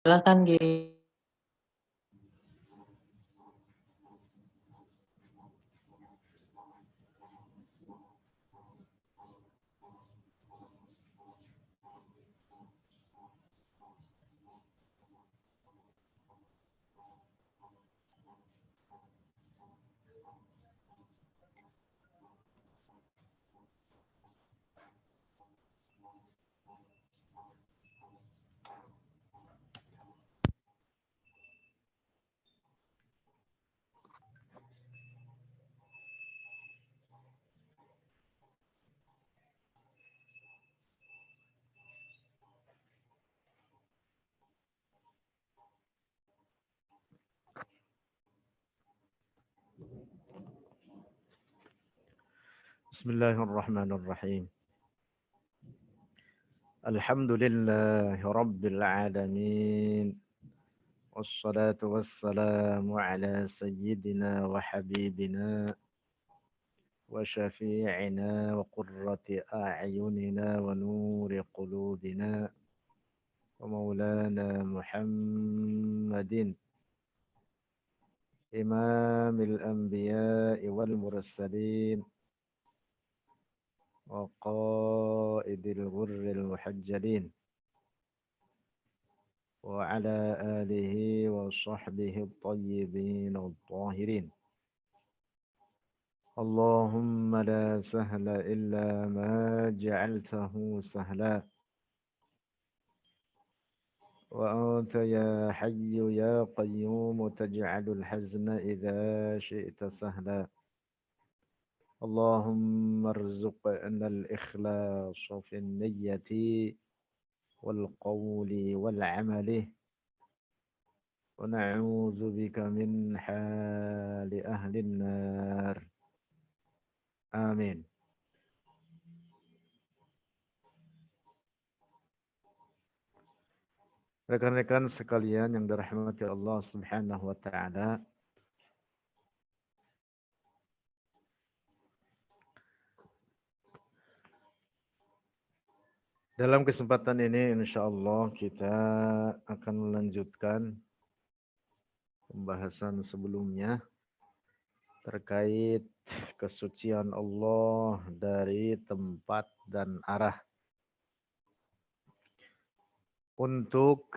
Silakan Gi. Bismillahirrahmanirrahim. Alhamdulillahi Rabbil alamin. Wassalatu wassalamu ala sayyidina wa habibina wa syafi'ina wa qurrati a'yunina wa nuri qulubina wa maulana Muhammadin imamil anbiya'i wal mursalin wa qaidil ghurril muhajjalin وعلى آله وصحبه الطيبين الطاهرين اللهم لا سهل إلا ما جعلته سهلا وأنت يا حي يا قيوم تجعل الحزن إذا شئت سهلا اللهم ارزقنا الإخلاص في النية والقول والعمل ونعوذ بك من حال أهل النار آمين. Rekan-rekan sekalian yang dirahmati Allah Subhanahu wa taala. Dalam kesempatan ini insyaallah kita akan melanjutkan pembahasan sebelumnya terkait kesucian Allah dari tempat dan arah. Untuk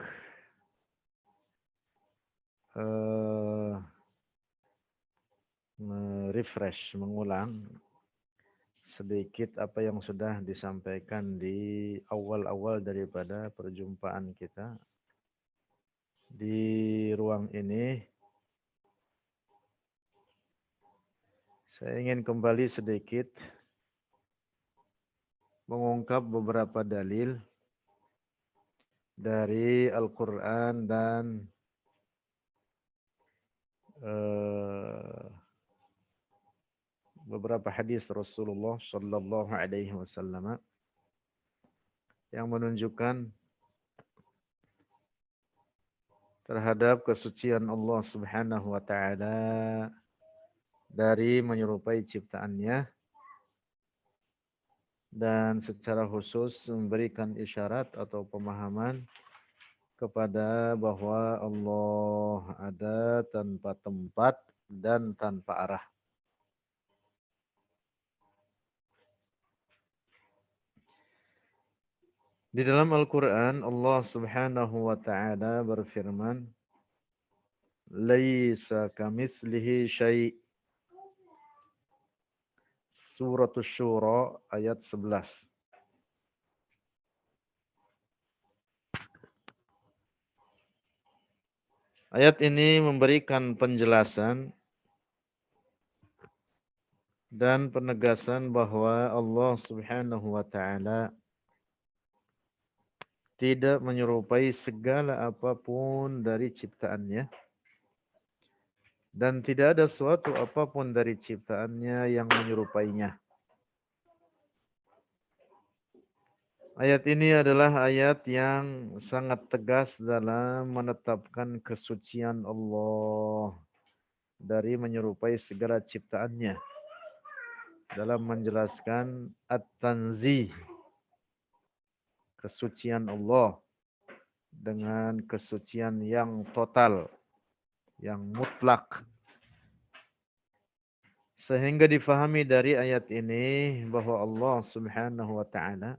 refresh, mengulang sedikit apa yang sudah disampaikan di awal-awal daripada perjumpaan kita di ruang ini. Saya ingin kembali sedikit mengungkap beberapa dalil dari Al-Quran dan beberapa hadis Rasulullah Sallallahu Alaihi Wasallam yang menunjukkan terhadap kesucian Allah Subhanahu Wa Taala dari menyerupai ciptaannya dan secara khusus memberikan isyarat atau pemahaman kepada bahwa Allah ada tanpa tempat dan tanpa arah. Di dalam Al-Quran Allah Subhanahu wa Ta'ala berfirman, "Laisa kamitslihi syai'." Surah Asy-Syura ayat 11. Ayat ini memberikan penjelasan dan penegasan bahwa Allah Subhanahu wa Ta'ala tidak menyerupai segala apapun dari ciptaannya. Dan tidak ada suatu apapun dari ciptaannya yang menyerupainya. Ayat ini adalah ayat yang sangat tegas dalam menetapkan kesucian Allah dari menyerupai segala ciptaannya. Dalam menjelaskan at-tanzih, kesucian Allah dengan kesucian yang total, yang mutlak. Sehingga difahami dari ayat ini bahwa Allah Subhanahu wa taala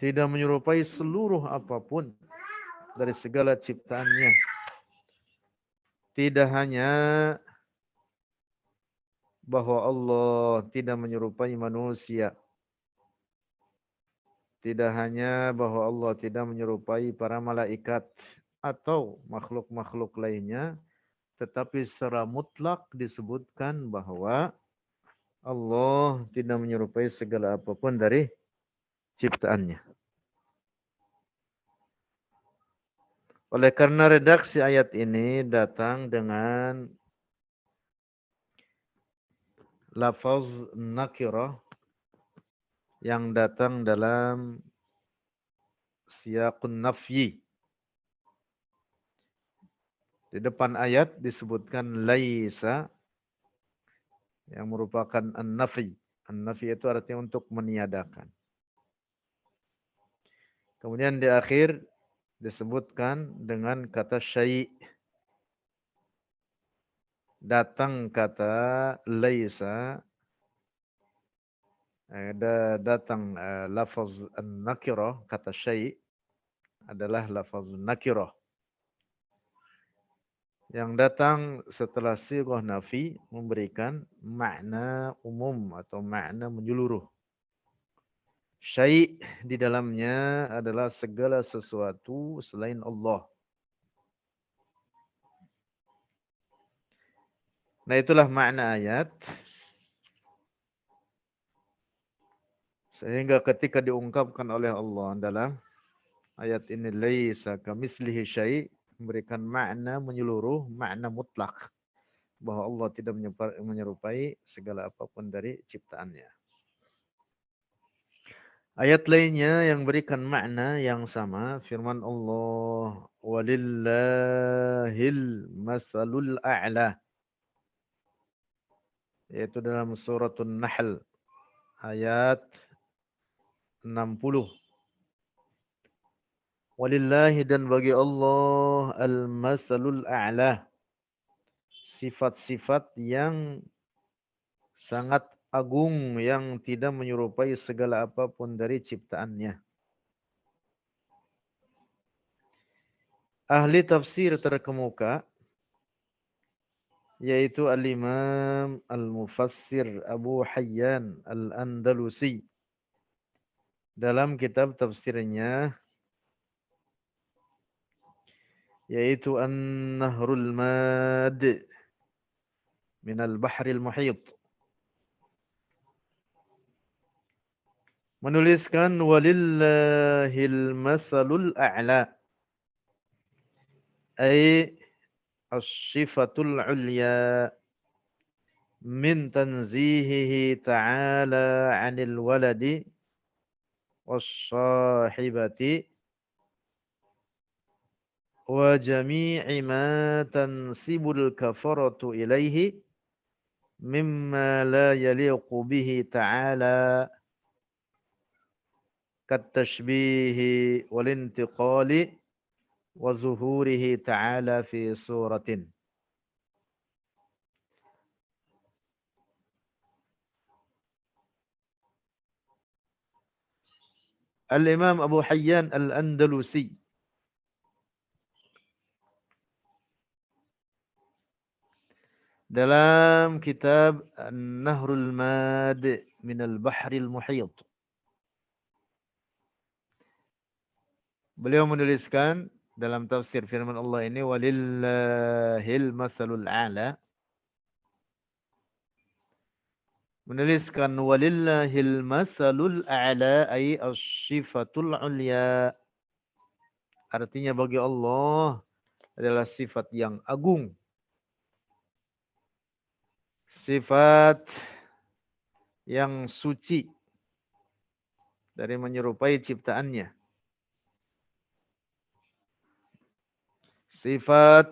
tidak menyerupai seluruh apapun dari segala ciptaannya. Tidak hanya bahwa Allah tidak menyerupai manusia. Tidak hanya bahwa Allah tidak menyerupai para malaikat atau makhluk-makhluk lainnya, tetapi secara mutlak disebutkan bahwa Allah tidak menyerupai segala apapun dari ciptaannya. Oleh karena redaksi ayat ini datang dengan lafaz nakirah yang datang dalam siyaqun nafyi. Di depan ayat disebutkan laisa yang merupakan an-nafi. An-nafi itu artinya untuk meniadakan. Kemudian di akhir disebutkan dengan kata syai'. Datang kata laisa, datang lafaz an-nakirah, kata syai' adalah lafaz nakirah. Yang datang setelah sighah nafi memberikan makna umum atau makna menyeluruh. Syai' di dalamnya adalah segala sesuatu selain Allah. Nah, itulah makna ayat. Sehingga ketika diungkapkan oleh Allah dalam ayat ini laisa kamitslihi syai', memberikan makna menyeluruh, makna mutlak bahwa Allah tidak menyerupai segala apapun dari ciptaannya. Ayat lainnya yang berikan makna yang sama, firman Allah, walillahil masalul a'la, yaitu dalam suratun Nahl ayat 60. Walillahi, dan bagi Allah, al-masalul a'la, sifat-sifat yang sangat agung yang tidak menyerupai segala apapun dari ciptaannya. Ahli tafsir terkemuka yaitu al-Imam al-Mufassir Abu Hayyan al-Andalusi dalam kitab tafsirnya yaitu An-Nahrul Mad min al-Bahril Muhit, menuliskan walillahil masalul a'la, ay as-sifatul ulya min tanzihihi ta'ala 'anil waladi was-sahibati wa jami'i ma tansibul kafaratu ilaihi mimma la yaliqu bihi ta'ala kat-tashbihi wal intiqali wa zuhurihi ta'ala fi suratin. Al-Imam Abu Hayyan Al-Andalusi dalam kitab An-Nahrul Mad min al-Bahril Muhit, beliau menuliskan dalam tafsir firman Allah ini walillahil masalul a'la, menuliskan walillahil masalul a'la ay as-sifatul ulya, artinya bagi Allah adalah sifat yang agung, sifat yang suci dari menyerupai ciptaannya, sifat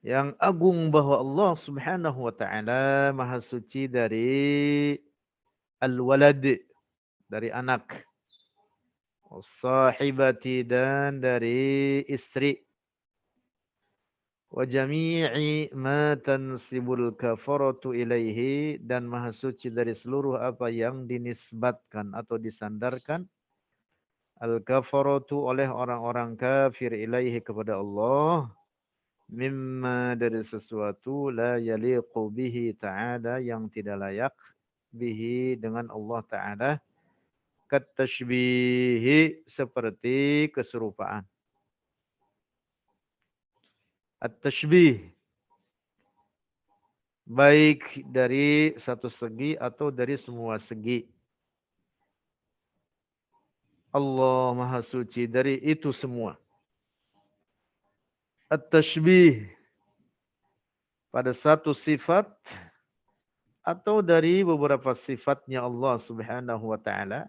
yang agung bahwa Allah Subhanahu wa taala maha suci dari al-walad, dari anak. Sahibati dan dari istri. Wa jami'i ma tansibul kafaratu ilaihi dan maha suci dari seluruh apa yang dinisbatkan atau disandarkan al-kafaratu oleh orang-orang kafir ilaihi kepada Allah mimma dari sesuatu la yaliqu bihi ta'ala yang tidak layak bihi dengan Allah Ta'ala kat tashbihi seperti keserupaan. At-tashbih baik dari satu segi atau dari semua segi. Allah Maha Suci dari itu semua. At-tashbih pada satu sifat atau dari beberapa sifatnya Allah Subhanahu wa taala.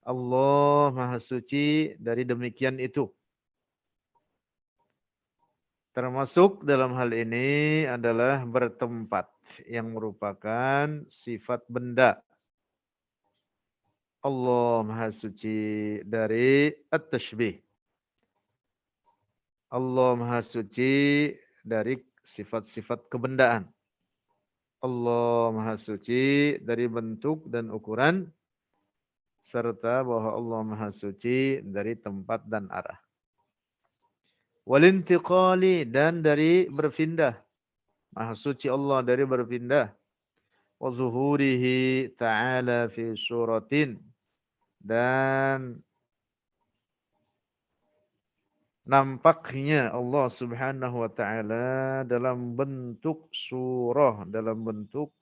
Allah Maha Suci dari demikian itu. Termasuk dalam hal ini adalah bertempat yang merupakan sifat benda. Allah Maha Suci dari at-tashbih. Allah Maha Suci dari sifat-sifat kebendaan. Allah Maha Suci dari bentuk dan ukuran. Serta bahwa Allah Maha Suci dari tempat dan arah. Walintiqali dan dari berpindah. Maha Suci Allah dari berpindah. Wa zuhurihi ta'ala fi suratin. Dan nampaknya Allah Subhanahu wa taala dalam bentuk surah, dalam bentuk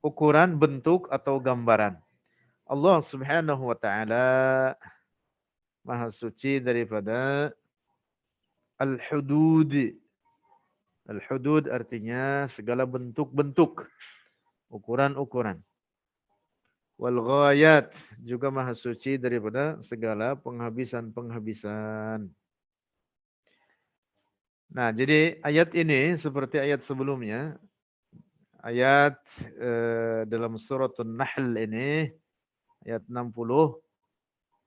ukuran, bentuk atau gambaran. Allah Subhanahu wa taala Maha suci daripada al-hudud. Al-hudud artinya segala bentuk-bentuk, ukuran-ukuran. Wal ghayat juga Maha suci daripada segala penghabisan-penghabisan. Nah, jadi ayat ini seperti ayat sebelumnya, ayat dalam surat An-Nahl ini, ayat 60,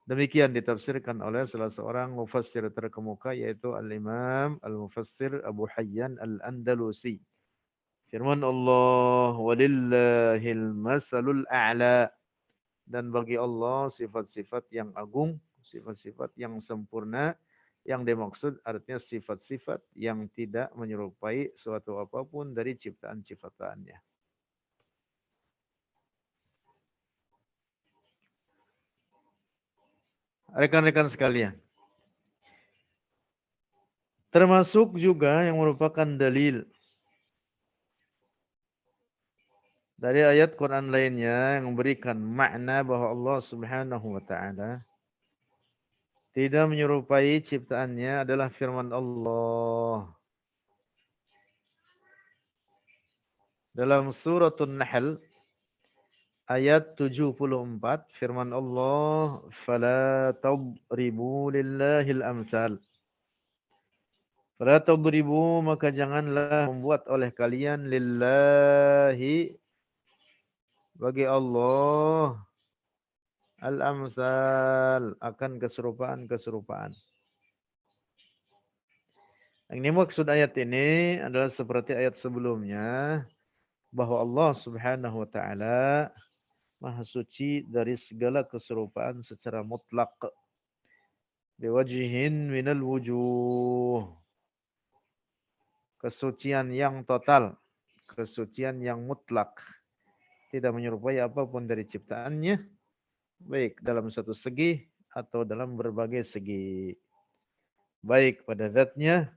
demikian ditafsirkan oleh salah seorang mufassir terkemuka, yaitu Al-Imam Al-Mufassir Abu Hayyan Al-Andalusi. Firman Allah, walillahil masalul a'la. Dan bagi Allah sifat-sifat yang agung, sifat-sifat yang sempurna. Yang dimaksud artinya sifat-sifat yang tidak menyerupai suatu apapun dari ciptaan-ciptaannya. Rekan-rekan sekalian, termasuk juga yang merupakan dalil dari ayat Quran lainnya yang memberikan makna bahwa Allah Subhanahu wa taala tidak menyerupai ciptaannya adalah firman Allah dalam surat An-Nahl ayat 74, firman Allah, "Fala tadribu lillahil amsal." Fala tadribu, maka janganlah membuat oleh kalian lillahi bagi Allah al-amsal akan keserupaan-keserupaan. Yang dimaksud ayat ini adalah seperti ayat sebelumnya, bahwa Allah Subhanahu wa taala Maha suci dari segala keserupaan secara mutlak. Biwajhin minal wujuh. Kesucian yang total, kesucian yang mutlak. Tidak menyerupai apapun dari ciptaannya, baik dalam satu segi atau dalam berbagai segi. Baik pada zatnya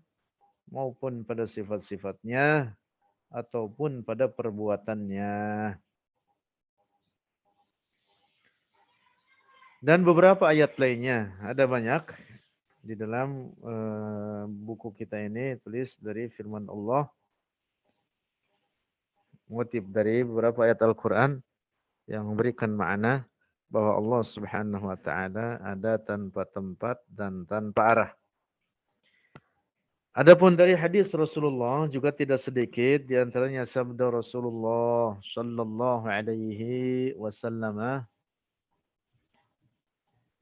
maupun pada sifat-sifatnya ataupun pada perbuatannya. Dan beberapa ayat lainnya, ada banyak di dalam buku kita ini tulis dari firman Allah, motif dari beberapa ayat Al-Quran yang memberikan makna bahwa Allah Subhanahu wa taala ada tanpa tempat dan tanpa arah. Adapun dari hadis Rasulullah juga tidak sedikit di antaranya sabda Rasulullah sallallahu alaihi wasallam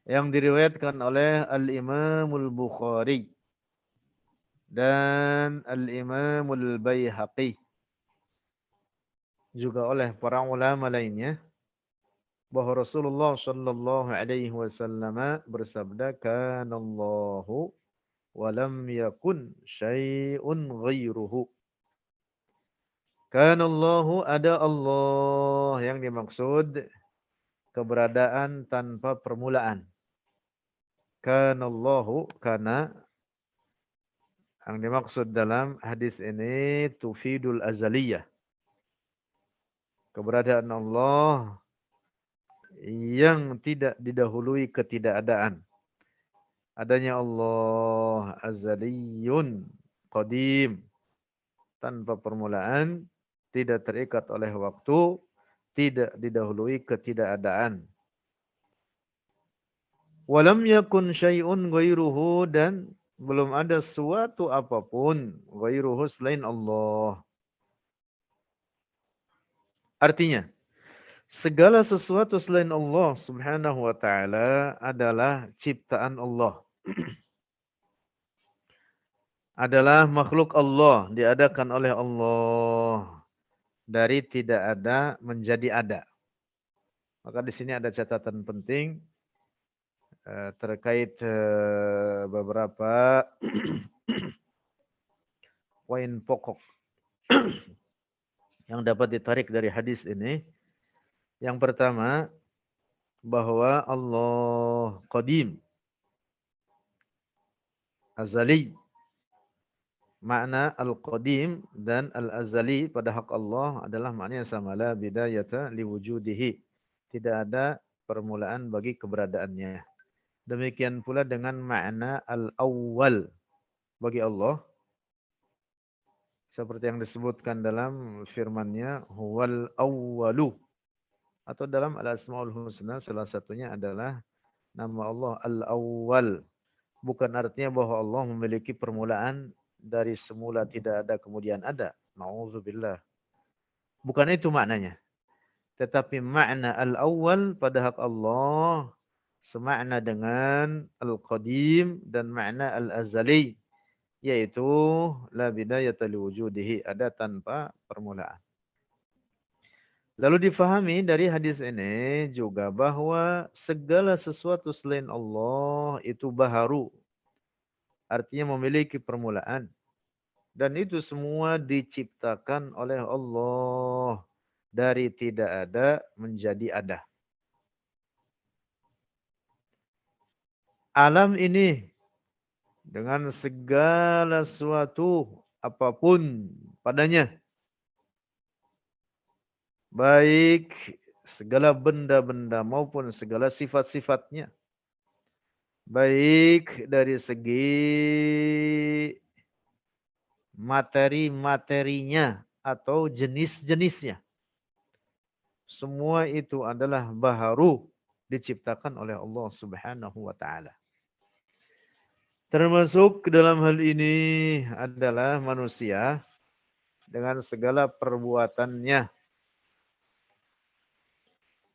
yang diriwayatkan oleh Al-Imamul Bukhari dan Al-Imamul Baihaqi juga oleh para ulama lainnya bahwa Rasulullah sallallahu alaihi wasallam bersabda kanallahu wa lam yakun syai'un ghairuhu. Kanallahu ada Allah yang dimaksud keberadaan tanpa permulaan. Kanallahu kana yang dimaksud dalam hadis ini tufidul azaliyah. Keberadaan Allah yang tidak didahului ketidakadaan. Adanya Allah azaliyun qadim tanpa permulaan, tidak terikat oleh waktu, tidak didahului ketidakadaan. Walam yakun syai'un ghairuhu dan belum ada suatu apapun ghairuhu selain Allah. Artinya, segala sesuatu selain Allah Subhanahu wa taala adalah ciptaan Allah. Adalah makhluk Allah, diadakan oleh Allah. Dari tidak ada menjadi ada. Maka di sini ada catatan penting terkait beberapa poin pokok yang dapat ditarik dari hadis ini. Yang pertama, bahwa Allah qadim, azali. Makna al-qadim dan al-azali pada hak Allah adalah maknanya sama. La bidayata liwujudihi. Tidak ada permulaan bagi keberadaannya. Demikian pula dengan makna al-awwal bagi Allah. Seperti yang disebutkan dalam firman-Nya, huwal awwalu. Atau dalam al-asmaul husna salah satunya adalah nama Allah al-awwal. Bukan artinya bahwa Allah memiliki permulaan dari semula tidak ada kemudian ada. Nauzubillah. Bukan itu maknanya. Tetapi makna al-awwal pada hak Allah semakna dengan al-qadim dan makna al-azali, yaitu la bidayata liwujudihi, ada tanpa permulaan. Lalu difahami dari hadis ini juga bahwa segala sesuatu selain Allah itu baharu. Artinya memiliki permulaan. Dan itu semua diciptakan oleh Allah. Dari tidak ada menjadi ada. Alam ini dengan segala sesuatu apapun padanya. Baik segala benda-benda maupun segala sifat-sifatnya. Baik dari segi materi-materinya atau jenis-jenisnya. Semua itu adalah baharu diciptakan oleh Allah Subhanahu wa taala. Termasuk dalam hal ini adalah manusia dengan segala perbuatannya.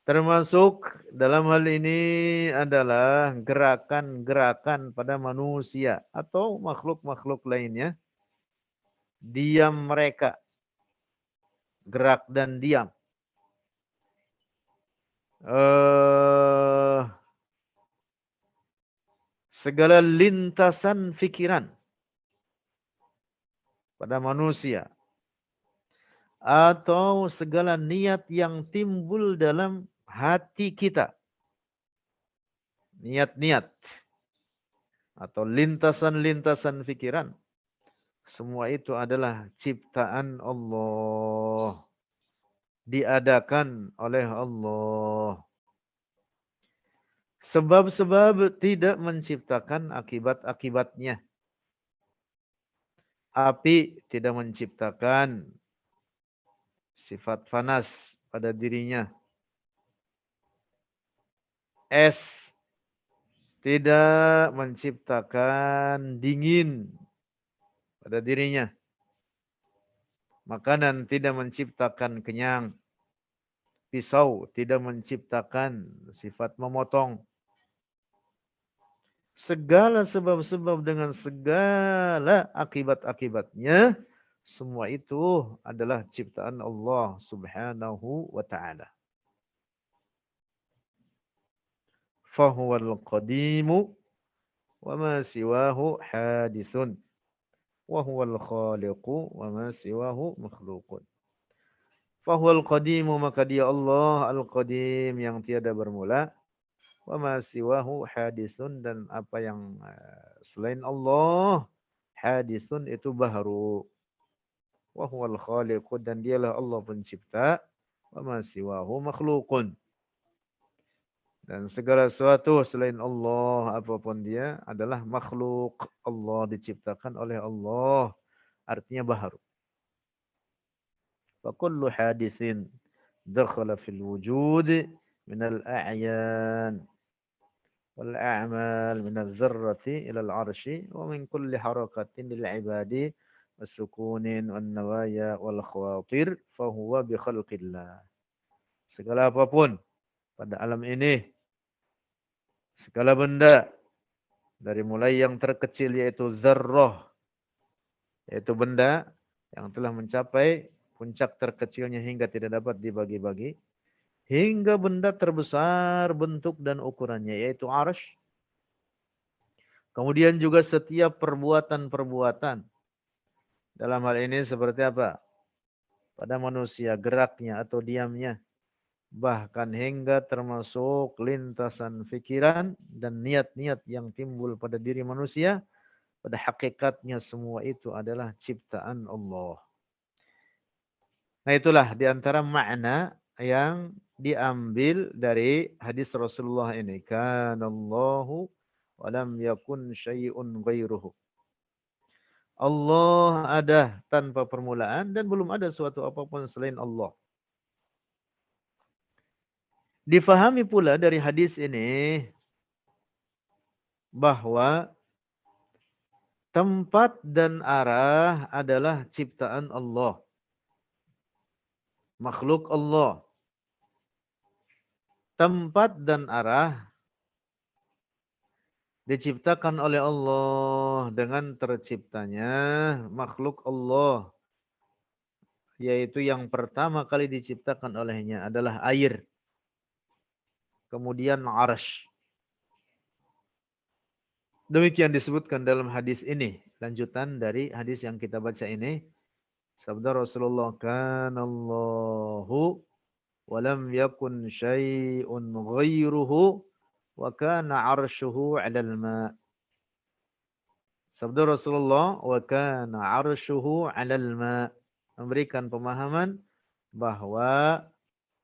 Termasuk dalam hal ini adalah gerakan-gerakan pada manusia atau makhluk-makhluk lainnya. Diam mereka. Gerak dan diam. Segala lintasan fikiran pada manusia. Atau segala niat yang timbul dalam hati kita. Niat-niat. Atau lintasan-lintasan fikiran. Semua itu adalah ciptaan Allah. Diadakan oleh Allah. Sebab-sebab tidak menciptakan akibat-akibatnya. Api tidak menciptakan sifat panas pada dirinya. Es tidak menciptakan dingin pada dirinya. Makanan tidak menciptakan kenyang. Pisau tidak menciptakan sifat memotong. Segala sebab-sebab dengan segala akibat-akibatnya, semua itu adalah ciptaan Allah Subhanahu wa taala. Fahuwal qadimu wa ma siwahu hadithun wa huwal khaliqu wa ma siwahu makhluqun. Fahuwal qadimu, maka dia Allah al-qadim yang tiada bermula. Wa ma siwahu hadisun, dan apa yang selain Allah hadisun itu baharu. Wa huwal khaliqu, dan dialah Allah pencipta. Wa ma siwahu makhluqun, dan segala sesuatu selain Allah apapun dia adalah makhluk. Allah diciptakan oleh Allah, artinya baharu. Fa kullu hadisin dakhala fil wujud min al-a'yan wal a'mal min az-zarrati ila al-'arsy wa min kulli harakatin lil 'ibadi was-sukunin wan nawaya wal khawatir fa huwa bi khalqillah. Segala apapun pada alam ini, segala benda, dari mulai yang terkecil yaitu zarrah, yaitu benda yang telah mencapai puncak terkecilnya hingga tidak dapat dibagi-bagi, hingga benda terbesar bentuk dan ukurannya yaitu arsy. Kemudian juga setiap perbuatan-perbuatan. Dalam hal ini seperti apa? Pada manusia, geraknya atau diamnya. Bahkan hingga termasuk lintasan fikiran dan niat-niat yang timbul pada diri manusia. Pada hakikatnya semua itu adalah ciptaan Allah. Nah, itulah diantara makna yang diambil dari hadis Rasulullah ini. Kanallahu wa lam yakun syai'un ghairuhu. Allah ada tanpa permulaan dan belum ada suatu apapun selain Allah. Difahami pula dari hadis ini bahwa tempat dan arah adalah ciptaan Allah. Makhluk Allah. Tempat dan arah diciptakan oleh Allah dengan terciptanya makhluk Allah. Yaitu yang pertama kali diciptakan olehnya adalah air. Kemudian arsy. Demikian disebutkan dalam hadis ini. Lanjutan dari hadis yang kita baca ini. Sabda Rasulullah, Kanallahu wa lam yakun syai'un ghairuhu wa kana arshuhu 'alal ma'. Sabda Rasulullah, wa kana arshuhu 'alal ma', memberikan pemahaman bahwa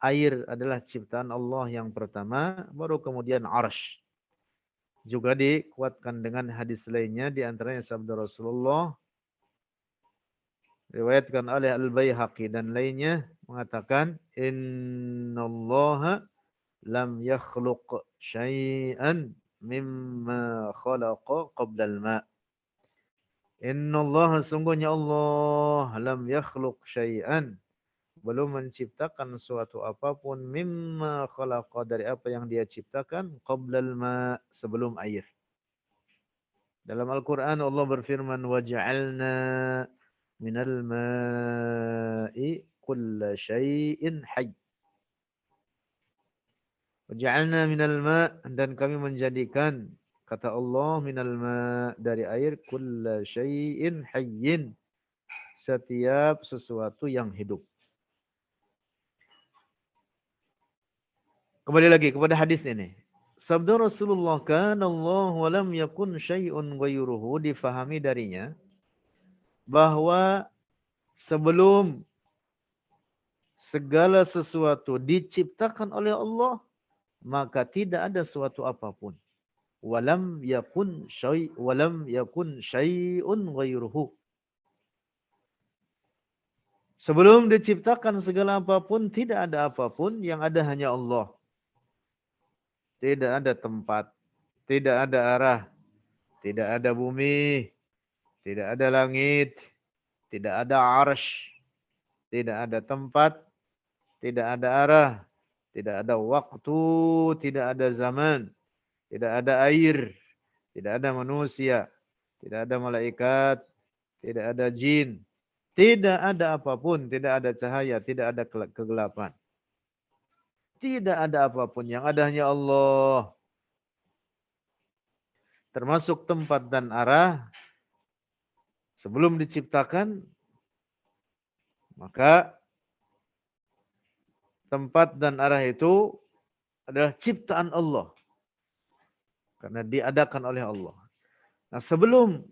air adalah ciptaan Allah yang pertama, baru kemudian arsy. Juga dikuatkan dengan hadis lainnya, di antaranya sabda Rasulullah riwayatkan oleh Al-Baihaqi dan lainnya mengatakan, innallaha lam yakhluq syai'an mimma khalaqa qabla al-ma'. Innallaha, sungguhnya Allah, lam yakhluq syai'an, belum menciptakan suatu apapun, mimma khalaqa, dari apa yang dia ciptakan, qabla al-ma', sebelum air. Dalam Al-Quran Allah berfirman, waja'alna minal ma'i kulla syai'in hayy. Waja'alna minal ma', dan kami menjadikan, kata Allah, minal ma', dari air, kulla syai'in hayyin, setiap sesuatu yang hidup. Kembali lagi kepada hadis ini. Sabda Rasulullah, kanallahu wa lam yakun syai'un ghairuhu, difahami darinya bahwa sebelum segala sesuatu diciptakan oleh Allah, maka tidak ada suatu apapun. Walam yakun syai'un ghairuhu. Sebelum diciptakan segala apapun, tidak ada apapun, yang ada hanya Allah. Tidak ada tempat, tidak ada arah, tidak ada bumi, tidak ada langit, tidak ada arsy, tidak ada tempat, tidak ada arah, tidak ada waktu, tidak ada zaman, tidak ada air, tidak ada manusia, tidak ada malaikat, tidak ada jin, tidak ada apapun, tidak ada cahaya, tidak ada kegelapan. Tidak ada apapun, yang ada hanya Allah. Termasuk tempat dan arah sebelum diciptakan, maka tempat dan arah itu adalah ciptaan Allah. Karena diadakan oleh Allah. Nah, sebelum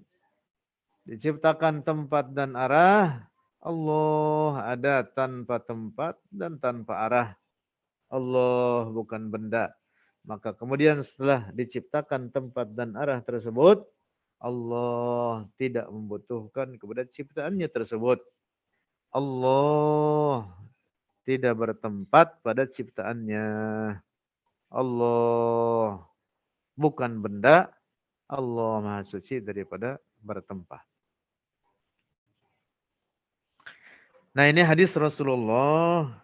diciptakan tempat dan arah, Allah ada tanpa tempat dan tanpa arah. Allah bukan benda. Maka kemudian setelah diciptakan tempat dan arah tersebut, Allah tidak membutuhkan kepada ciptaannya tersebut. Allah tidak bertempat pada ciptaannya. Allah bukan benda. Allah Maha Suci daripada bertempat. Nah, ini hadis Rasulullah.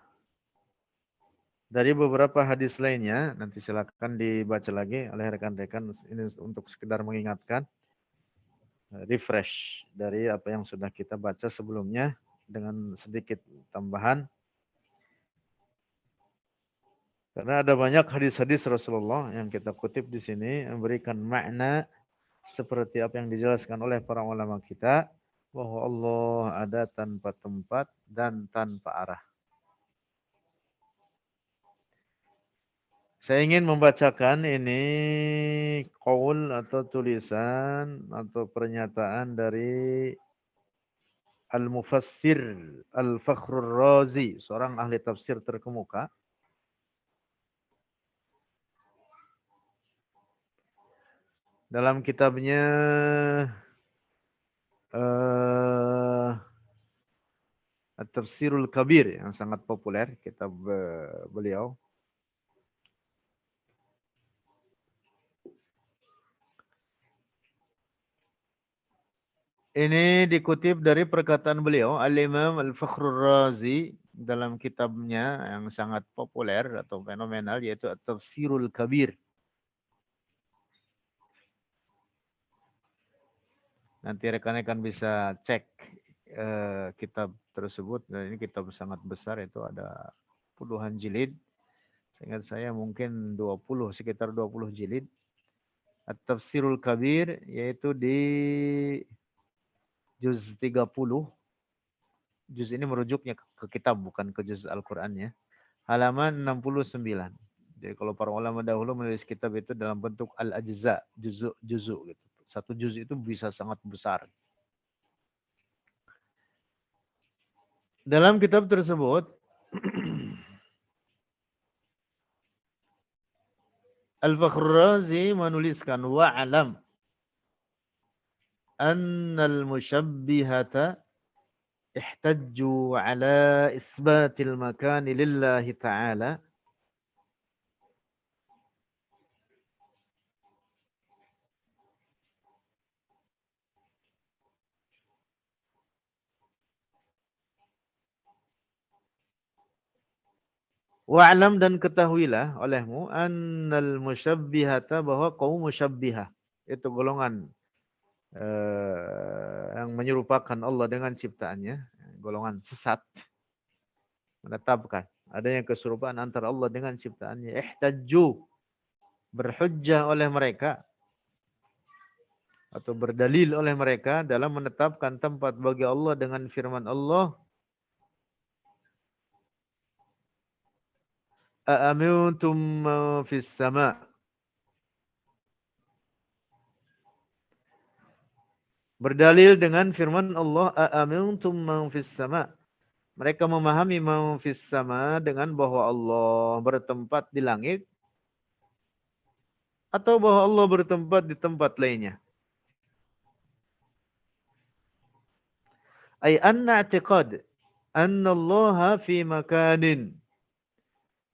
Dari beberapa hadis lainnya, nanti silakan dibaca lagi oleh rekan-rekan. Ini untuk sekedar mengingatkan, refresh dari apa yang sudah kita baca sebelumnya dengan sedikit tambahan. Karena ada banyak hadis-hadis Rasulullah yang kita kutip di sini memberikan makna seperti apa yang dijelaskan oleh para ulama kita, bahwa Allah ada tanpa tempat dan tanpa arah. Saya ingin membacakan ini qaul atau tulisan atau pernyataan dari Al-Mufassir Al-Fakhrur Razi, seorang ahli tafsir terkemuka. Dalam kitabnya At-Tafsirul Kabir yang sangat populer, kitab beliau. Ini dikutip dari perkataan beliau, Al-Imam Al-Fakhrur Razi, dalam kitabnya yang sangat populer atau fenomenal, yaitu At-Tafsirul Kabir. Nanti rekan-rekan bisa cek kitab tersebut. Dan ini kitab sangat besar, itu ada puluhan jilid. Seingat saya mungkin 20, sekitar 20 jilid. At-Tafsirul Kabir, yaitu di juz 30. Juz ini merujuknya ke kitab, bukan ke juz Al-Qurannya. Halaman 69. Jadi kalau para ulama dahulu menulis kitab itu dalam bentuk al-ajza, juzu gitu. Satu juz itu bisa sangat besar. Dalam kitab tersebut Al-Fakhrur Razi menuliskan wa'alam annal musyabbihata ihtajju ala isbatil makani lillahi ta'ala wa'alam, dan ketahuilah olehmu annal musyabbihata, bahwa kaum musyabbihah itu golongan yang menyerupakan Allah dengan ciptaannya, golongan sesat, menetapkan adanya keserupaan antara Allah dengan ciptaannya. Ihtajju, berhujjah oleh mereka atau berdalil oleh mereka dalam menetapkan tempat bagi Allah dengan firman Allah, a'amintum man fis sama'. Berdalil dengan firman Allah, a'amintum man fis sama'. Mereka memahami man fis sama' dengan bahwa Allah bertempat di langit atau bahwa Allah bertempat di tempat lainnya. Ay anna i'tiqad anna Allah fi makanin.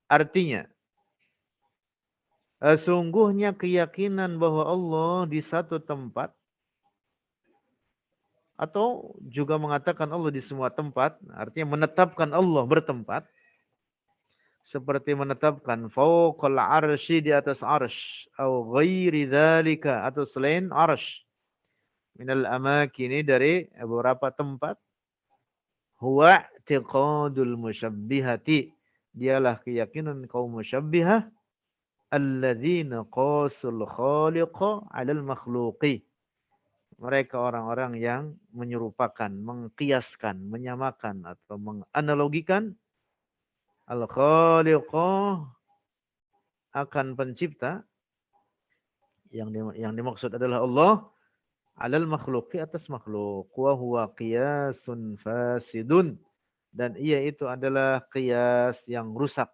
Artinya, sungguhnya keyakinan bahwa Allah di satu tempat, Atau juga mengatakan Allah di semua tempat, artinya menetapkan Allah bertempat. Seperti menetapkan fauqal arsy di atas arsy. Atau ghairi dzalika atau selain arsy. Minal amakini dari beberapa tempat. Huwa i'tiqadul musyabbihati. Dialah keyakinan kaum musyabbihah. Alladzina qasul khaliqa 'alal makhluqi. Mereka orang-orang yang menyerupakan, mengkiaskan, menyamakan atau menganalogikan al-khaliqa akan pencipta yang dimaksud adalah Allah alal makhluqi atas makhluk wa huwa qiyasun fasidun dan ia itu adalah qiyas yang rusak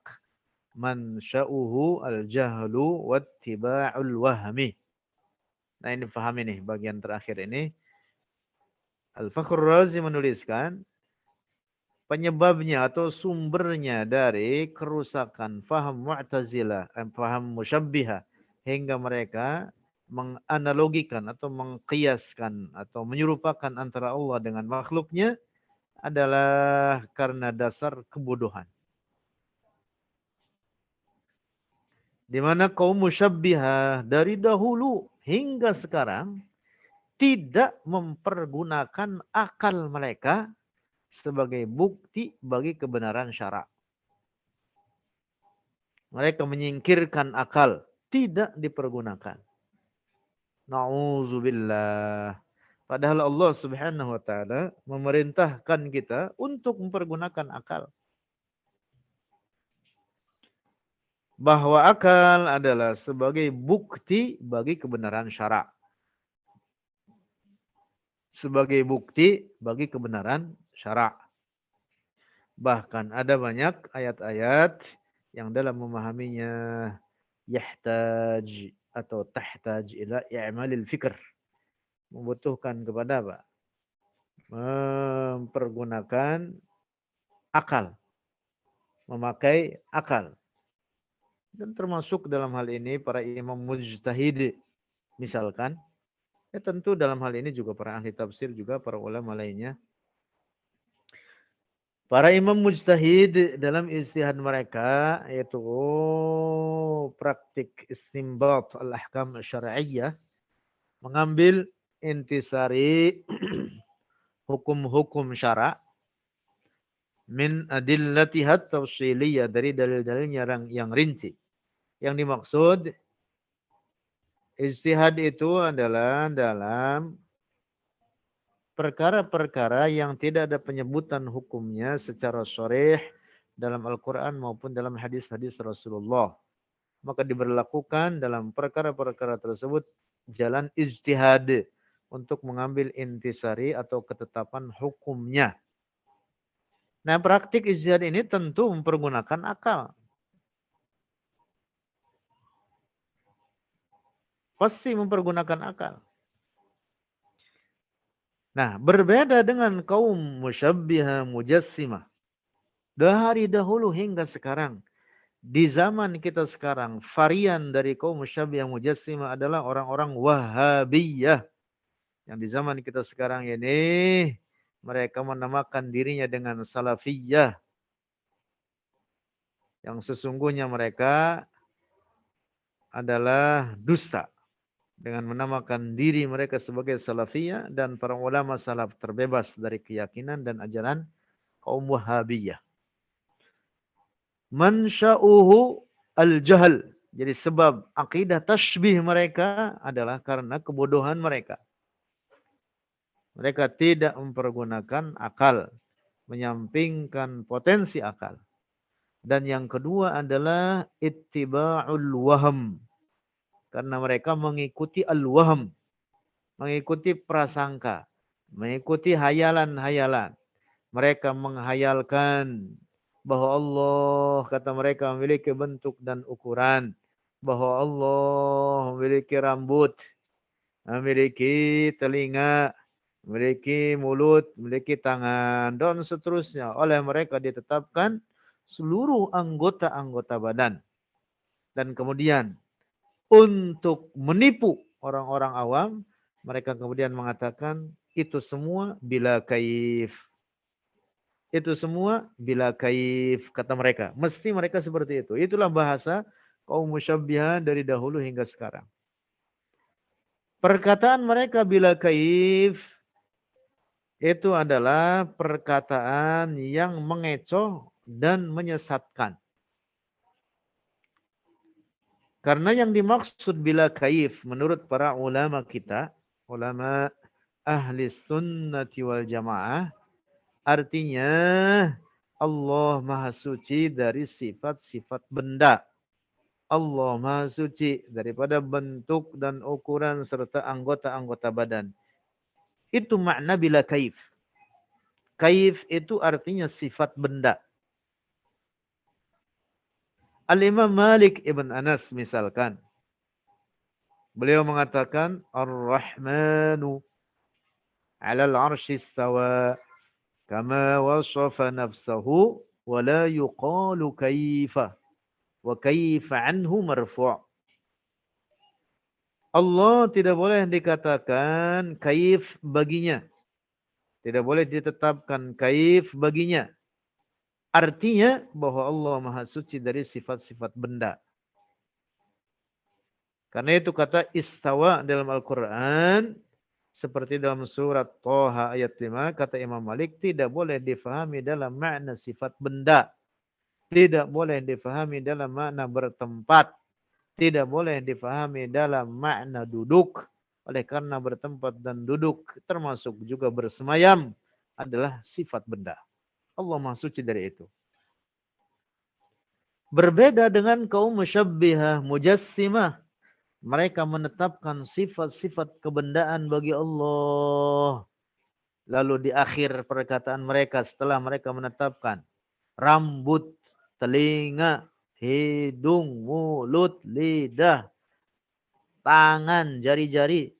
mansya'uhu al-jahlu wattiba'ul wahmi. Nah ini pahami nih bagian terakhir ini. Al-Fakhrur Razi menuliskan penyebabnya atau sumbernya dari kerusakan faham Mu'tazilah, faham Musyabbiha hingga mereka menganalogikan atau mengkiaskan atau menyerupakan antara Allah dengan makhluknya adalah karena dasar kebodohan. Di mana kaum Musyabbiha dari dahulu hingga sekarang tidak mempergunakan akal mereka sebagai bukti bagi kebenaran syarak. Mereka menyingkirkan akal, tidak dipergunakan. Na'udzubillah. Padahal Allah Subhanahu wa taala memerintahkan kita untuk mempergunakan akal. Bahwa akal adalah sebagai bukti bagi kebenaran syarak. Sebagai bukti bagi kebenaran syarak. Bahkan ada banyak ayat-ayat yang dalam memahaminya yahtaj atau tahtaj ila i'malil fikr. Membutuhkan kepada apa? Mempergunakan akal. Memakai akal. Dan termasuk dalam hal ini para imam mujtahid. Misalkan. Ya tentu dalam hal ini juga para ahli tafsir juga para ulama lainnya. Para imam mujtahid dalam ijtihad mereka yaitu praktik istinbat al-ahkam syar'iyyah mengambil intisari hukum-hukum syarak min adillatihat tafsiliyah dari dalil-dalilnya yang rinci. Yang dimaksud ijtihad itu adalah dalam perkara-perkara yang tidak ada penyebutan hukumnya secara sharih dalam Al-Quran maupun dalam hadis-hadis Rasulullah. Maka diberlakukan dalam perkara-perkara tersebut jalan ijtihad untuk mengambil intisari atau ketetapan hukumnya. Nah, praktik ijtihad ini tentu mempergunakan akal. Pasti mempergunakan akal. Nah, berbeda dengan kaum musyabbiha mujassimah. Dari dahulu hingga sekarang. Di zaman kita sekarang, varian dari kaum musyabbiha mujassimah adalah orang-orang Wahabiyah. Yang di zaman kita sekarang ini, mereka menamakan dirinya dengan Salafiyah. Yang sesungguhnya mereka adalah dusta. Dengan menamakan diri mereka sebagai Salafiyah dan para ulama salaf terbebas dari keyakinan dan ajaran kaum Wahabiyah. Mansya'uhu al-jahl. Jadi sebab akidah tashbih mereka adalah karena kebodohan mereka. Mereka tidak mempergunakan akal. Menyampingkan potensi akal. Dan yang kedua adalah ittiba'ul waham. Karena mereka mengikuti al-waham. Mengikuti prasangka. Mengikuti hayalan-hayalan. Mereka menghayalkan bahwa Allah kata mereka memiliki bentuk dan ukuran. Bahwa Allah memiliki rambut. Memiliki telinga. Memiliki mulut. Memiliki tangan. Dan seterusnya. Oleh mereka ditetapkan seluruh anggota-anggota badan. Dan kemudian untuk menipu orang-orang awam, mereka kemudian mengatakan Itu semua bila kaif. Itu semua bila kaif, kata mereka. Mesti mereka seperti itu. Itulah bahasa kaum musyabbiha dari dahulu hingga sekarang. Perkataan mereka bila kaif itu adalah perkataan yang mengecoh dan menyesatkan. Karena yang dimaksud bila kaif menurut para ulama kita, ulama ahli sunnati wal jamaah, artinya Allah Maha Suci dari sifat-sifat benda. Allah Maha Suci daripada bentuk dan ukuran serta anggota-anggota badan. Itu makna bila kaif. Kaif itu artinya sifat benda. Al-Imam Malik Ibn Anas misalkan. Beliau mengatakan Ar-Rahmanu 'alal 'arsy istawa kama wasafa nafsahu wa la yuqalu kaifa wa kaifa anhu marfu'. Allah tidak boleh dikatakan kaif baginya. Tidak boleh ditetapkan kaif baginya. Artinya bahwa Allah Maha Suci dari sifat-sifat benda. Karena itu kata istawa dalam Al-Quran, seperti dalam surat Thaha ayat 5, kata Imam Malik, tidak boleh difahami dalam makna sifat benda. Tidak boleh difahami dalam makna bertempat. Tidak boleh difahami dalam makna duduk. Oleh karena bertempat dan duduk, termasuk juga bersemayam, adalah sifat benda. Allah Maha Suci dari itu. Berbeda dengan kaum musyabbihah, mujassimah. Mereka menetapkan sifat-sifat kebendaan bagi Allah. Lalu di akhir perkataan mereka setelah mereka menetapkan rambut, telinga, hidung, mulut, lidah, tangan, jari-jari.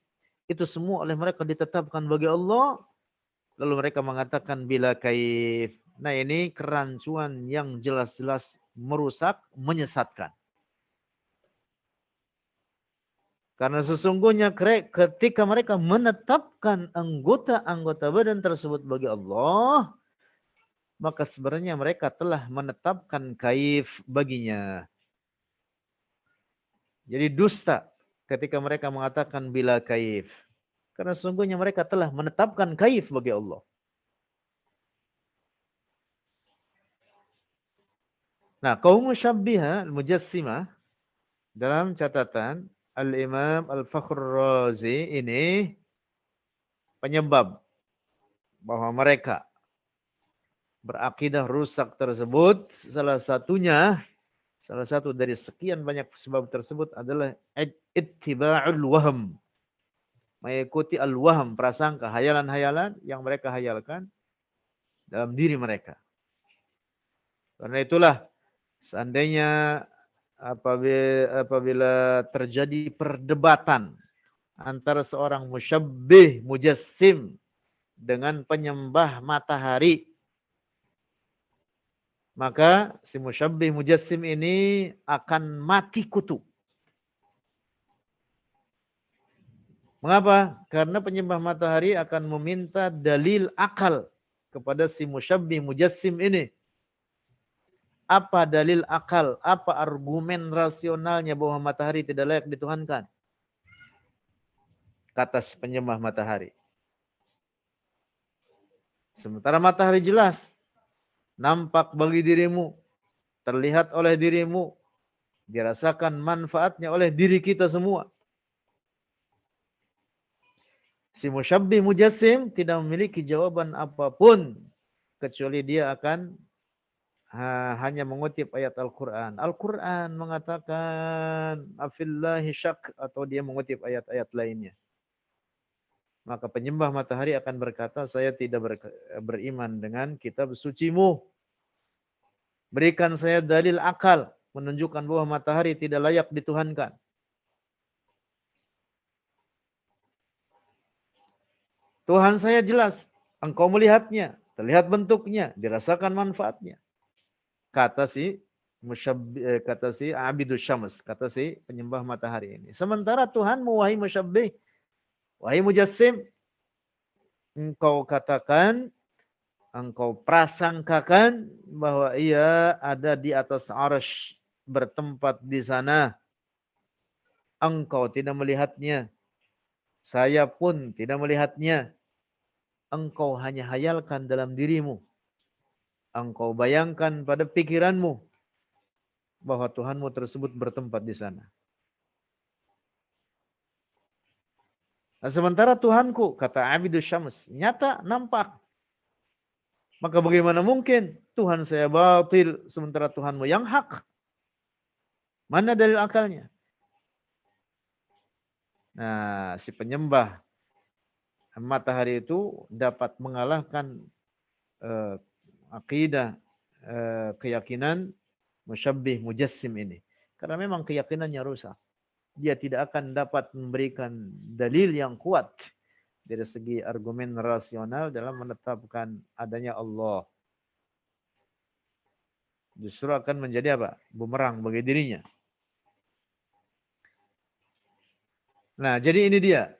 Itu semua oleh mereka ditetapkan bagi Allah. Lalu mereka mengatakan bila kaif. Nah ini kerancuan yang jelas-jelas merusak, menyesatkan. Karena sesungguhnya ketika mereka menetapkan anggota-anggota badan tersebut bagi Allah, maka sebenarnya mereka telah menetapkan kaif baginya. Jadi dusta ketika mereka mengatakan bila kaif. Karena sesungguhnya mereka telah menetapkan kaif bagi Allah. Nah, kaum musyabbiha, mujassimah, dalam catatan Al-Imam Al-Fakhr Razi ini penyebab bahwa mereka berakidah rusak tersebut, salah satu dari sekian banyak sebab tersebut adalah ittiba'ul wahm. Mengikuti al-wahm, prasangka, hayalan-hayalan yang mereka hayalkan dalam diri mereka. Karena itulah seandainya apabila terjadi perdebatan antara seorang musyabbih mujassim dengan penyembah matahari, maka si musyabbih mujassim ini akan mati kutu. Mengapa? Karena penyembah matahari akan meminta dalil akal kepada si musyabbih mujassim ini. Apa dalil akal? Apa argumen rasionalnya bahwa matahari tidak layak dituhankan? Kata si penyembah matahari. Sementara matahari jelas nampak bagi dirimu, terlihat oleh dirimu, dirasakan manfaatnya oleh diri kita semua. Si musyabbih mujassim tidak memiliki jawaban apapun kecuali dia akan hanya mengutip ayat Al-Quran. Al-Quran mengatakan afillahi syak, atau dia mengutip ayat-ayat lainnya. Maka penyembah matahari akan berkata, saya tidak beriman dengan kitab sucimu. Berikan saya dalil akal menunjukkan bahwa matahari tidak layak dituhankan. Tuhan saya jelas, engkau melihatnya, terlihat bentuknya, dirasakan manfaatnya. Kata si Abidus Syams, kata si penyembah matahari ini. Sementara Tuhan wahai musyabbih, wahai mujassim, engkau katakan, engkau prasangkakan bahwa ia ada di atas arsy, bertempat di sana. Engkau tidak melihatnya. Saya pun tidak melihatnya. Engkau hanya hayalkan dalam dirimu. Engkau bayangkan pada pikiranmu bahwa Tuhanmu tersebut bertempat di sana. Nah, sementara Tuhanku, kata Abidus Syams, nyata, nampak. Maka bagaimana mungkin Tuhan saya batil sementara Tuhanmu yang hak? Mana dalil akalnya? Nah, si penyembah matahari itu dapat mengalahkan akidah, keyakinan musyabbih mujassim ini. Karena memang keyakinannya rusak. Dia tidak akan dapat memberikan dalil yang kuat dari segi argumen rasional dalam menetapkan adanya Allah. Justru akan menjadi apa? Bumerang bagi dirinya. Nah, jadi ini dia.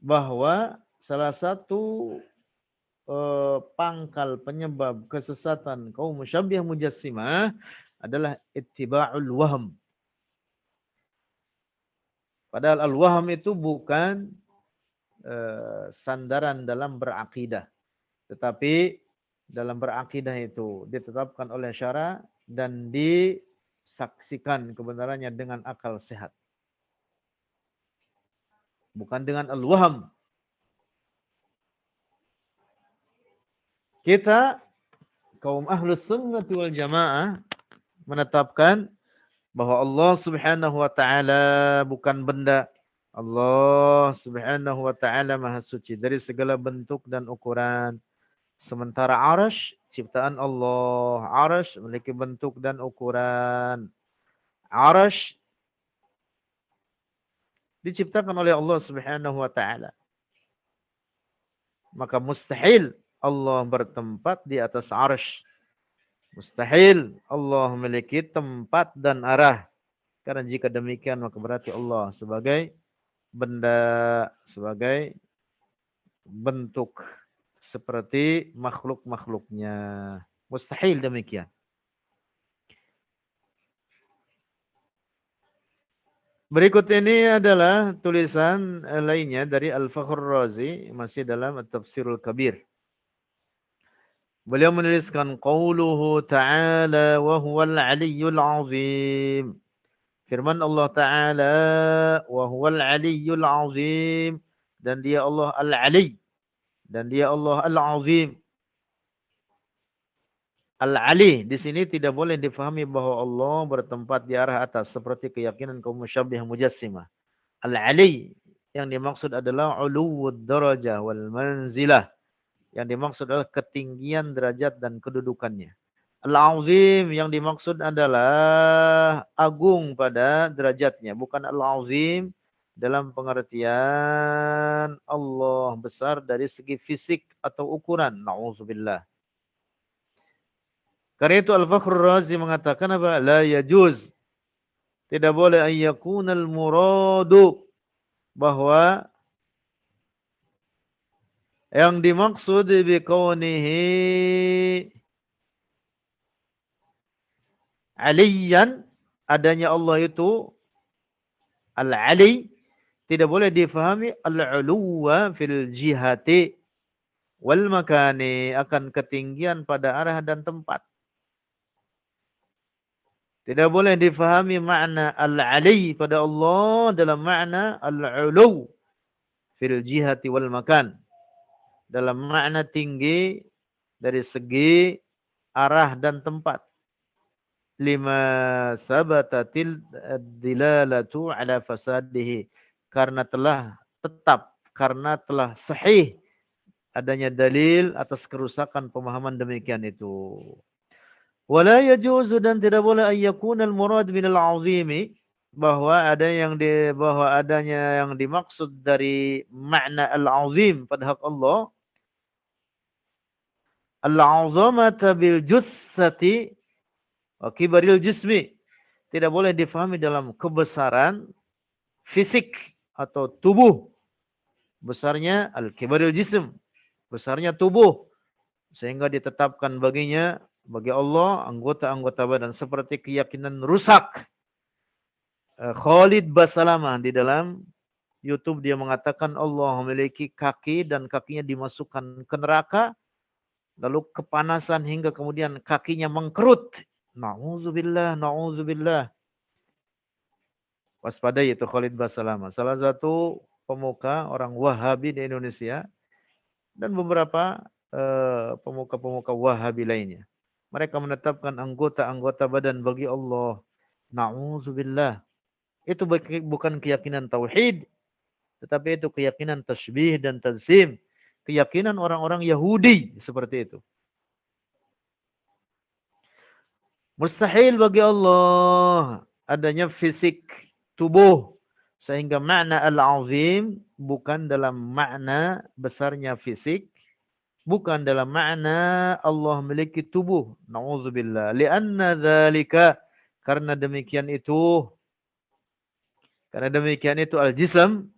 Bahwa salah satu pangkal penyebab kesesatan kaum musyabbih mujassimah adalah ittiba'ul wahm. Padahal al-wahm itu bukan sandaran dalam berakidah. Tetapi dalam berakidah itu ditetapkan oleh syara dan disaksikan kebenarannya dengan akal sehat. Bukan dengan al-wahm. Kita kaum ahlus sunnati wal jamaah menetapkan bahwa Allah subhanahu wa ta'ala bukan benda. Allah subhanahu wa ta'ala maha suci dari segala bentuk dan ukuran. Sementara arash, ciptaan Allah. Arash memiliki bentuk dan ukuran. Arash diciptakan oleh Allah subhanahu wa ta'ala. Maka mustahil Allah bertempat di atas arash. Mustahil Allah memiliki tempat dan arah. Karena jika demikian maka berarti Allah sebagai benda, sebagai bentuk seperti makhluk-makhluknya. Mustahil demikian. Berikut ini adalah tulisan lainnya dari Al-Fakhr Razi, masih dalam At-Tafsirul Kabir. Beliau menuliskan qauluhu ta'ala wa huwal 'aliyyul 'azim. Firman Allah Ta'ala wa huwal 'aliyyul 'azim, dan dia Allah Al-'Ali, dan dia Allah Al-'azim. Al-'Ali di sini tidak boleh difahami bahwa Allah bertempat di arah atas seperti keyakinan kaum musyabbih mujassimah. Al-'Ali yang dimaksud adalah 'uluwud darajah wal manzilah. Yang dimaksud adalah ketinggian derajat dan kedudukannya. Al-'azim yang dimaksud adalah agung pada derajatnya, bukan al-'azim dalam pengertian Allah besar dari segi fisik atau ukuran. Na'udzubillah. Karena itu Al-Fakhr Razi mengatakan apa? La yajuz. Tidak boleh ayyakunal muradu, bahwa yang dimaksud biqaunihi aliyan, adanya Allah itu al-ali, tidak boleh difahami al-uluwa fil jihati wal makani, akan ketinggian pada arah dan tempat. Tidak boleh difahami makna al-ali pada Allah dalam makna al-ulu fil jihati wal makan, dalam makna tinggi dari segi arah dan tempat. Lima sabatatil dilalatu ala fasadihi, karena telah tetap, karena telah sahih adanya dalil atas kerusakan pemahaman demikian itu. Wala yajuzu, dan tidak boleh ayyakunal murad minal azimi, bahwa adanya yang dimaksud dari makna al-azim pada hak Allah, al-azamata bil jussati wa kibaril jismi, tidak boleh difahami dalam kebesaran fisik atau tubuh besarnya al-kibarul jism, besarnya tubuh, sehingga ditetapkan baginya, bagi Allah, anggota-anggota badan seperti keyakinan rusak. Khalid Basalamah di dalam YouTube dia mengatakan Allah memiliki kaki dan kakinya dimasukkan ke neraka, lalu kepanasan hingga kemudian kakinya mengkerut. Na'udzubillah, na'udzubillah. Waspadai itu Khalid Basalamah, salah satu pemuka orang Wahabi di Indonesia dan beberapa pemuka-pemuka Wahabi lainnya. Mereka menetapkan anggota-anggota badan bagi Allah. Na'udzubillah. Itu bukan keyakinan tauhid, tetapi itu keyakinan tasbih dan tazim. Keyakinan orang-orang Yahudi seperti itu. Mustahil bagi Allah adanya fisik tubuh. Sehingga makna al-azim bukan dalam makna besarnya fisik. Bukan dalam makna Allah memiliki tubuh. Na'udzubillah. Lianna dzalika. Karena demikian itu. Al-jism.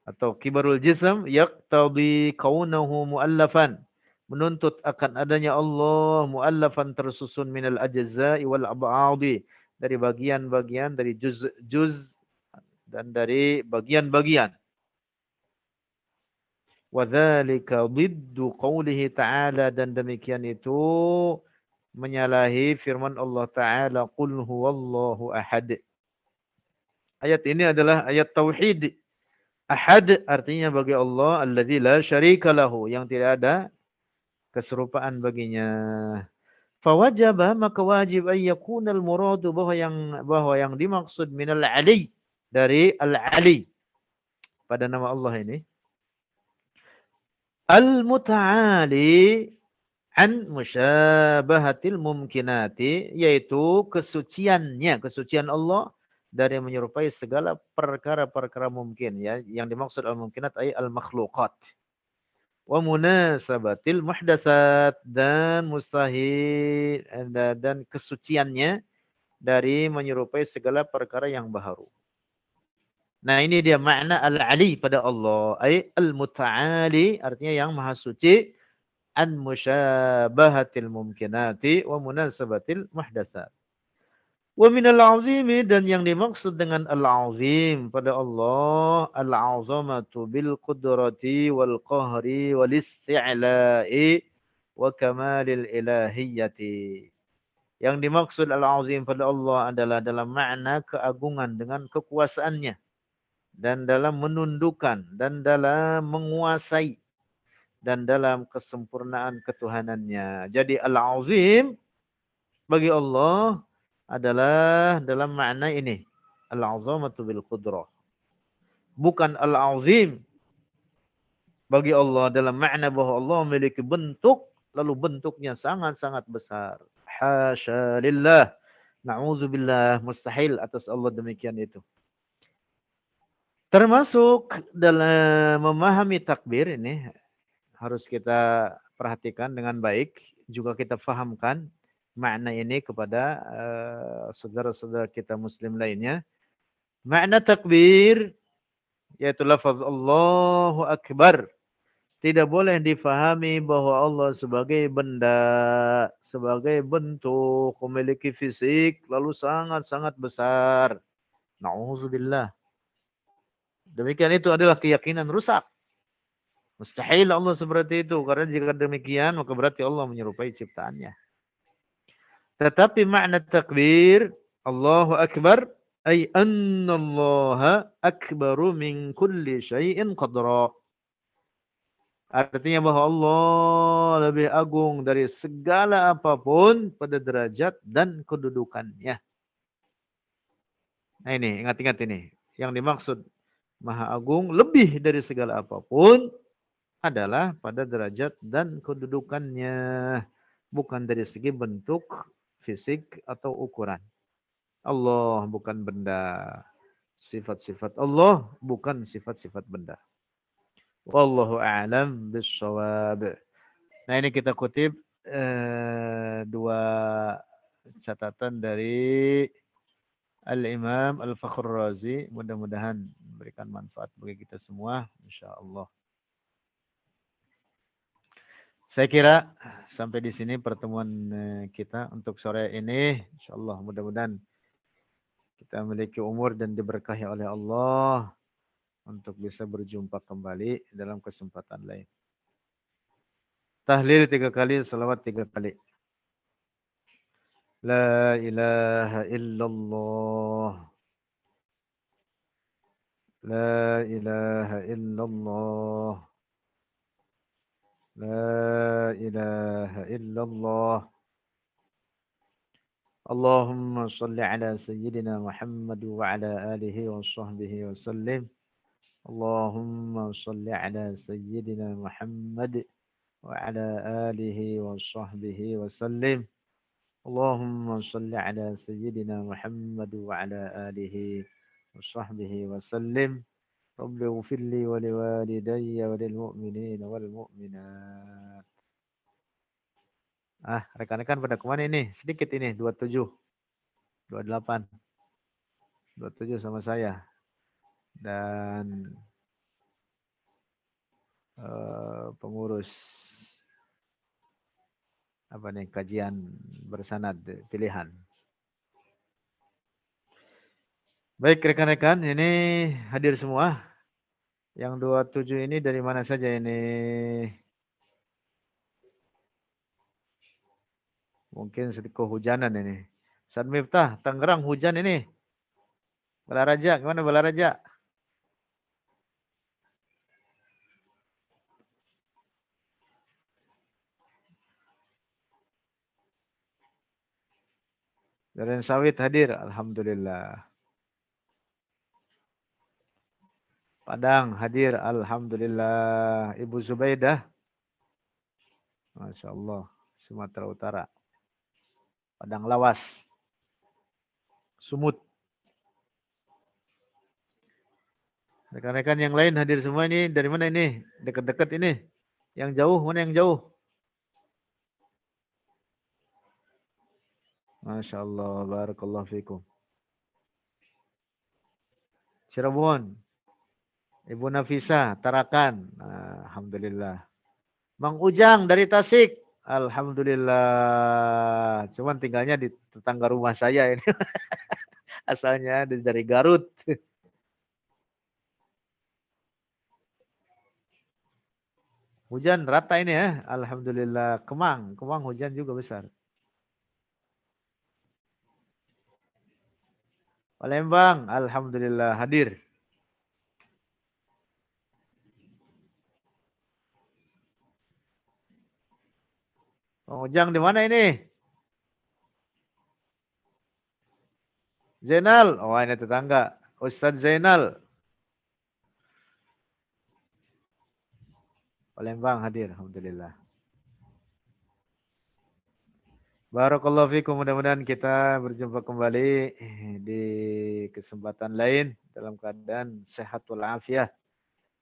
Atau kibarul jism. Yaqtadi kaunahu mu'allafan. Menuntut akan adanya Allah mu'allafan tersusun minal ajza'i wal ab'adi. Dari bagian-bagian, dari juz dan dari bagian-bagian. Wadzalika diddu qawlihi ta'ala, dan demikian itu menyalahi firman Allah Ta'ala, qul huwallahu ahad. Ayat ini adalah ayat tauhid. Ahad artinya bagi Allah alladzi la syarika lahu, yang tidak ada keserupaan baginya. Fawajaba, maka wajib ay yakunal muradu, bahwa yang dimaksud minal ali, dari al-ali pada nama Allah ini, al-muta'ali an musyabahatil mumkinati, yaitu kesucian Allah dari menyerupai segala perkara-perkara mungkin, ya. Yang dimaksud al-mumkinat ay al-makhluqat. Wa munasabatil muhdatsat, dan mustahil, dan kesuciannya dari menyerupai segala perkara yang baharu. Nah, ini dia makna al-ali pada Allah, ay al-muta'ali, artinya yang maha suci, an musyabahatil mumkinati wa munasabatil muhdatsat. Wa minal azimi, dan yang dimaksud dengan al-azim pada Allah, al-azamatu bil qudrati wal qahri wal isti'la'i wa kamalil ilahiyyati. Yang dimaksud al-azim pada Allah adalah dalam makna keagungan dengan kekuasaannya, dan dalam menundukkan, dan dalam menguasai, dan dalam kesempurnaan ketuhanannya. Jadi al-azim bagi Allah adalah dalam makna ini, al-azamatu bil qudrah. Bukan al-azim bagi Allah dalam makna bahwa Allah memiliki bentuk, lalu bentuknya sangat-sangat besar. Hasya lillah. Na'udzubillah, mustahil atas Allah demikian itu. Termasuk dalam memahami takbir ini harus kita perhatikan dengan baik, juga kita fahamkan makna ini kepada saudara-saudara kita muslim lainnya. Makna takbir yaitu lafaz Allahu Akbar tidak boleh difahami bahwa Allah sebagai benda, sebagai bentuk, memiliki fisik, lalu sangat-sangat besar. Na'udzubillah. Demikian itu adalah keyakinan rusak. Mustahil Allah seperti itu. Karena jika demikian, maka berarti Allah menyerupai ciptaannya. Tetapi makna takbir, Allahu Akbar, ay anna Allah akbaru min kulli syai'in qadra. Artinya bahwa Allah lebih agung dari segala apapun pada derajat dan kedudukannya. Nah ini, ingat-ingat ini. Yang dimaksud Maha Agung lebih dari segala apapun adalah pada derajat dan kedudukannya. Bukan dari segi bentuk, fisik, atau ukuran. Allah bukan benda. Sifat-sifat Allah bukan sifat-sifat benda. Wallahu a'lam bishawab. Nah ini kita kutip dua catatan dari Al-Imam Al-Fakhr Razi. Mudah-mudahan memberikan manfaat bagi kita semua. InsyaAllah. Saya kira sampai di sini pertemuan kita untuk sore ini. InsyaAllah mudah-mudahan kita memiliki umur dan diberkahi oleh Allah untuk bisa berjumpa kembali dalam kesempatan lain. Tahlil 3 kali, salawat 3 kali. La ilaha illallah. La ilaha illallah. La ilaha illallah. Allahumma salli ala sayyidina Muhammad wa ala alihi wa sahbihi wa sallim. Allahumma salli ala sayyidina Muhammad wa ala alihi wa sahbihi wa sallim. Allahumma salli ala sayyidina Muhammad wa ala alihi wa sahbihi wa sallim. Rabbi ighfir li wa liwalidayya wa lil mu'minina wal mu'minat. Rekan-rekan pada kemana ini? Sedikit ini, 27, 28, 27 sama saya. Dan pengurus kajian bersanad pilihan. Baik rekan-rekan, ini hadir semua. Yang 27 ini dari mana saja ini? Mungkin sedikit kehujanan ini. Ustaz Miftah, Tangerang hujan ini. Balaraja, gimana Balaraja? Durian Sawit hadir, alhamdulillah. Padang hadir, alhamdulillah. Ibu Zubaidah, Masya Allah, Sumatera Utara. Padang Lawas, Sumut. Rekan-rekan yang lain hadir semua ini. Dari mana ini? Dekat-dekat ini. Yang jauh, mana yang jauh? Masya Allah, barakallahu fikum. Cirebon, Ibu Nafisa, Tarakan, alhamdulillah. Mang Ujang dari Tasik, alhamdulillah. Cuman tinggalnya di tetangga rumah saya ini. Asalnya dari Garut. Hujan rata ini ya, alhamdulillah. Kemang hujan juga besar. Palembang, alhamdulillah hadir. Bang Ujang di mana ini? Zainal, oh ini tetangga. Ustadz Zainal. Palembang hadir, alhamdulillah. Barakallahu fikum, mudah-mudahan kita berjumpa kembali di kesempatan lain dalam keadaan sehat walafiat.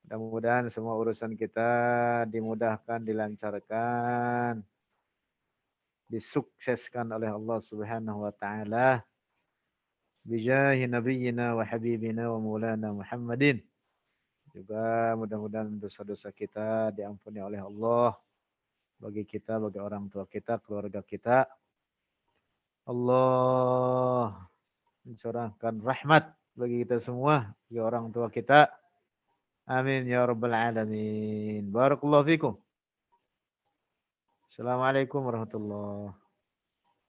Mudah-mudahan semua urusan kita dimudahkan, dilancarkan, disukseskan oleh Allah Subhanahu wa taala. Bijahi nabiyyina wa habibina wa maulana Muhammadin. Juga mudah-mudahan dosa-dosa kita diampuni oleh Allah bagi kita, bagi orang tua kita, keluarga kita. Allah mencurahkan rahmat bagi kita semua, bagi orang tua kita. Amin ya rabbal alamin. Barakallahu fikum. Assalamualaikum warahmatullahi wabarakatuh.